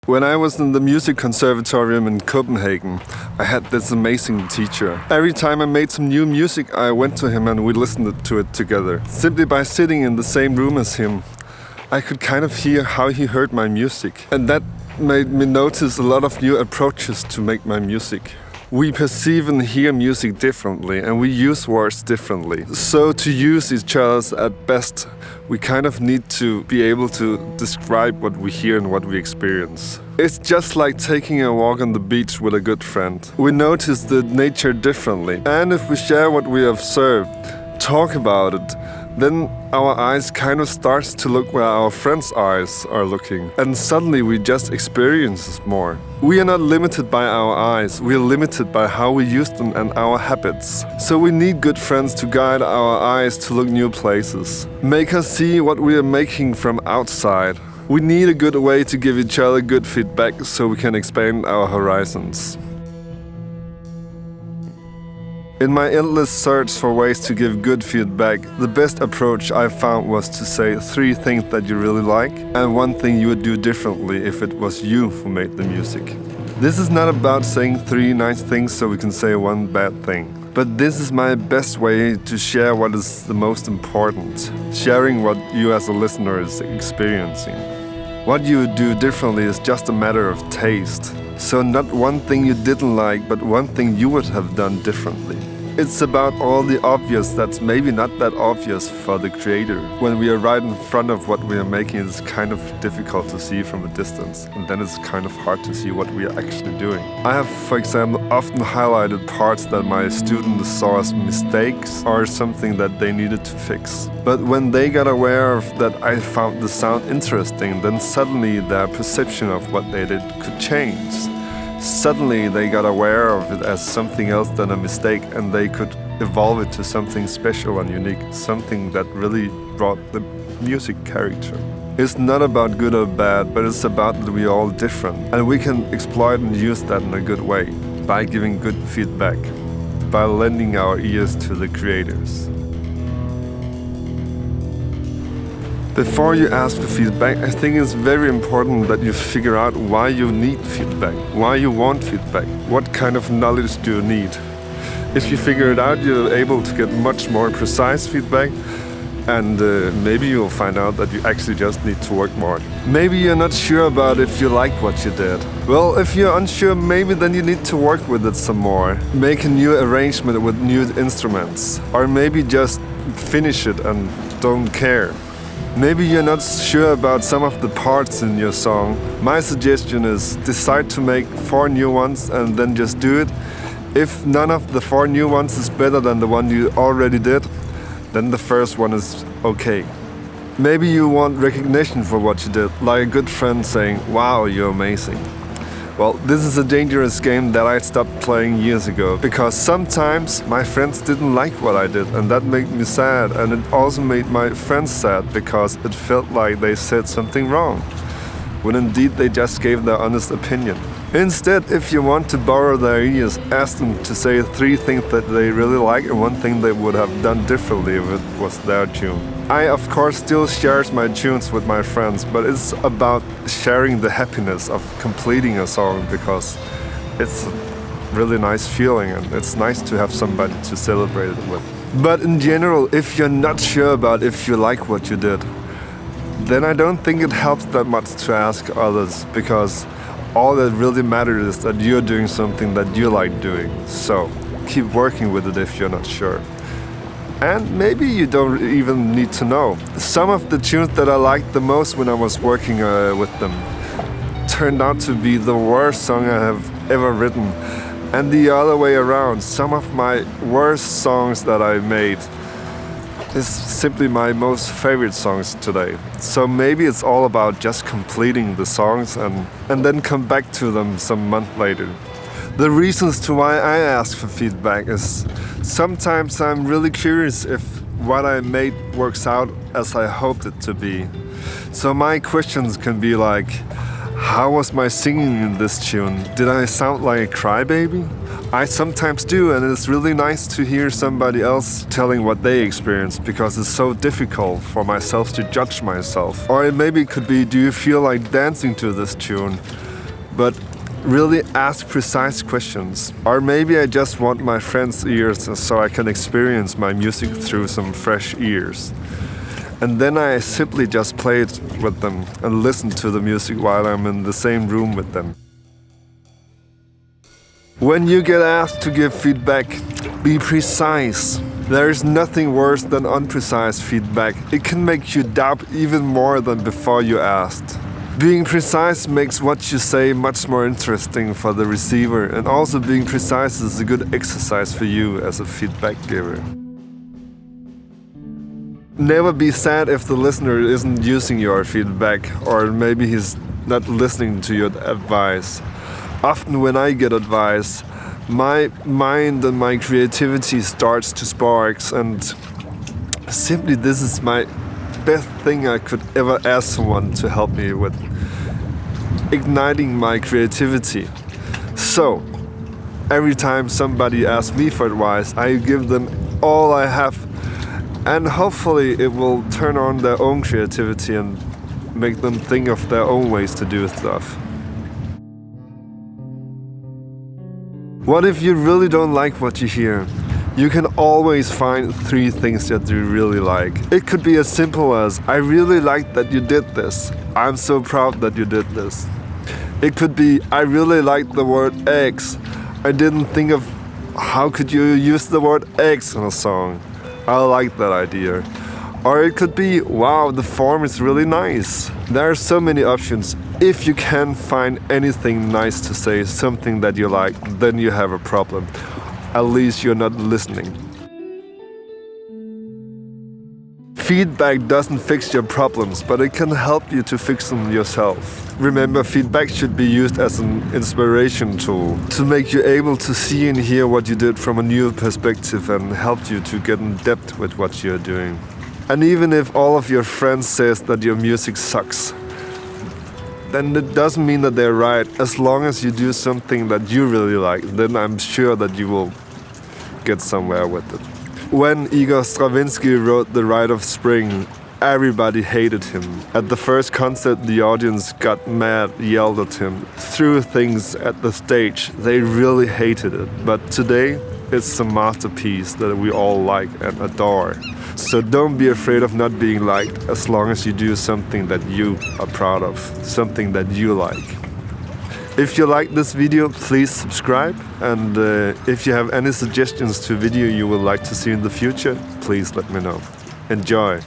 When I was in the music conservatorium in Copenhagen, I had this amazing teacher. Every time I made some new music, I went to him and we listened to it together. Simply by sitting in the same room as him, I could kind of hear how he heard my music. And that made me notice a lot of new approaches to make my music. We perceive and hear music differently, and we use words differently. So to use each other's at best, we kind of need to be able to describe what we hear and what we experience. It's just like taking a walk on the beach with a good friend. We notice the nature differently, and if we share what we observed, talk about it, then our eyes kind of starts to look where our friends' eyes are looking. And suddenly we just experience more. We are not limited by our eyes, we are limited by how we use them and our habits. So we need good friends to guide our eyes to look new places. Make us see what we are making from outside. We need a good way to give each other good feedback so we can expand our horizons. In my endless search for ways to give good feedback, the best approach I found was to say 3 things that you really like and 1 thing you would do differently if it was you who made the music. This is not about saying 3 nice things so we can say 1 bad thing. But this is my best way to share what is the most important, sharing what you as a listener is experiencing. What you would do differently is just a matter of taste. So not 1 thing you didn't like, but 1 thing you would have done differently. It's about all the obvious that's maybe not that obvious for the creator. When we are right in front of what we are making, it's kind of difficult to see from a distance, and then it's kind of hard to see what we are actually doing. I have, for example, often highlighted parts that my students saw as mistakes or something that they needed to fix. But when they got aware of that I found the sound interesting, then suddenly their perception of what they did could change. Suddenly they got aware of it as something else than a mistake, and they could evolve it to something special and unique, something that really brought the music character. It's not about good or bad, but it's about that we are all different, and we can exploit and use that in a good way, by giving good feedback, by lending our ears to the creators. Before you ask for feedback, I think it's very important that you figure out why you need feedback, why you want feedback, what kind of knowledge do you need. If you figure it out, you're able to get much more precise feedback, and maybe you'll find out that you actually just need to work more. Maybe you're not sure about if you like what you did. Well, if you're unsure, maybe then you need to work with it some more. Make a new arrangement with new instruments, or maybe just finish it and don't care. Maybe you're not sure about some of the parts in your song. My suggestion is decide to make 4 new ones and then just do it. If none of the 4 new ones is better than the one you already did, then the first one is okay. Maybe you want recognition for what you did, like a good friend saying, "Wow, you're amazing." Well, this is a dangerous game that I stopped playing years ago, because sometimes my friends didn't like what I did, and that made me sad, and it also made my friends sad because it felt like they said something wrong, when indeed they just gave their honest opinion. Instead, if you want to borrow their ears, ask them to say 3 things that they really like and 1 thing they would have done differently if it was their tune. I, of course, still share my tunes with my friends, but it's about sharing the happiness of completing a song, because it's a really nice feeling and it's nice to have somebody to celebrate it with. But in general, if you're not sure about if you like what you did, then I don't think it helps that much to ask others, because all that really matters is that you're doing something that you like doing. So keep working with it if you're not sure. And maybe you don't even need to know. Some of the tunes that I liked the most when I was working with them turned out to be the worst song I have ever written. And the other way around, some of my worst songs that I made is simply my most favorite songs today. So maybe it's all about just completing the songs and then come back to them some month later. The reasons to why I ask for feedback is sometimes I'm really curious if what I made works out as I hoped it to be. So my questions can be like, how was my singing in this tune? Did I sound like a crybaby? I sometimes do, and it's really nice to hear somebody else telling what they experienced, because it's so difficult for myself to judge myself. Or maybe it could be, do you feel like dancing to this tune? but really ask precise questions. Or maybe I just want my friends' ears so I can experience my music through some fresh ears. And then I simply just play it with them and listen to the music while I'm in the same room with them. When you get asked to give feedback, be precise. There is nothing worse than unprecise feedback. It can make you doubt even more than before you asked. Being precise makes what you say much more interesting for the receiver, and also being precise is a good exercise for you as a feedback giver. Never be sad if the listener isn't using your feedback, or maybe he's not listening to your advice. Often when I get advice, my mind and my creativity starts to spark, and simply this is my best thing I could ever ask someone to help me with, igniting my creativity. So every time somebody asks me for advice, I give them all I have, and hopefully it will turn on their own creativity and make them think of their own ways to do stuff. What if you really don't like what you hear? You can always find 3 things that you really like. It could be as simple as, I really like that you did this. I'm so proud that you did this. It could be, I really like the word eggs. I didn't think of how could you use the word eggs in a song. I like that idea. Or it could be, wow, the form is really nice. There are so many options. If you can't find anything nice to say, something that you like, then you have a problem. At least you're not listening. Feedback doesn't fix your problems, but it can help you to fix them yourself. Remember, feedback should be used as an inspiration tool to make you able to see and hear what you did from a new perspective and help you to get in depth with what you're doing. And even if all of your friends says that your music sucks, then it doesn't mean that they're right. As long as you do something that you really like, then I'm sure that you will get somewhere with it. When Igor Stravinsky wrote The Rite of Spring, everybody hated him. At the first concert, the audience got mad, yelled at him, threw things at the stage. They really hated it. But today, it's a masterpiece that we all like and adore. So don't be afraid of not being liked, as long as you do something that you are proud of, something that you like. If you like this video, please subscribe, and if you have any suggestions to a video you would like to see in the future, please let me know. Enjoy!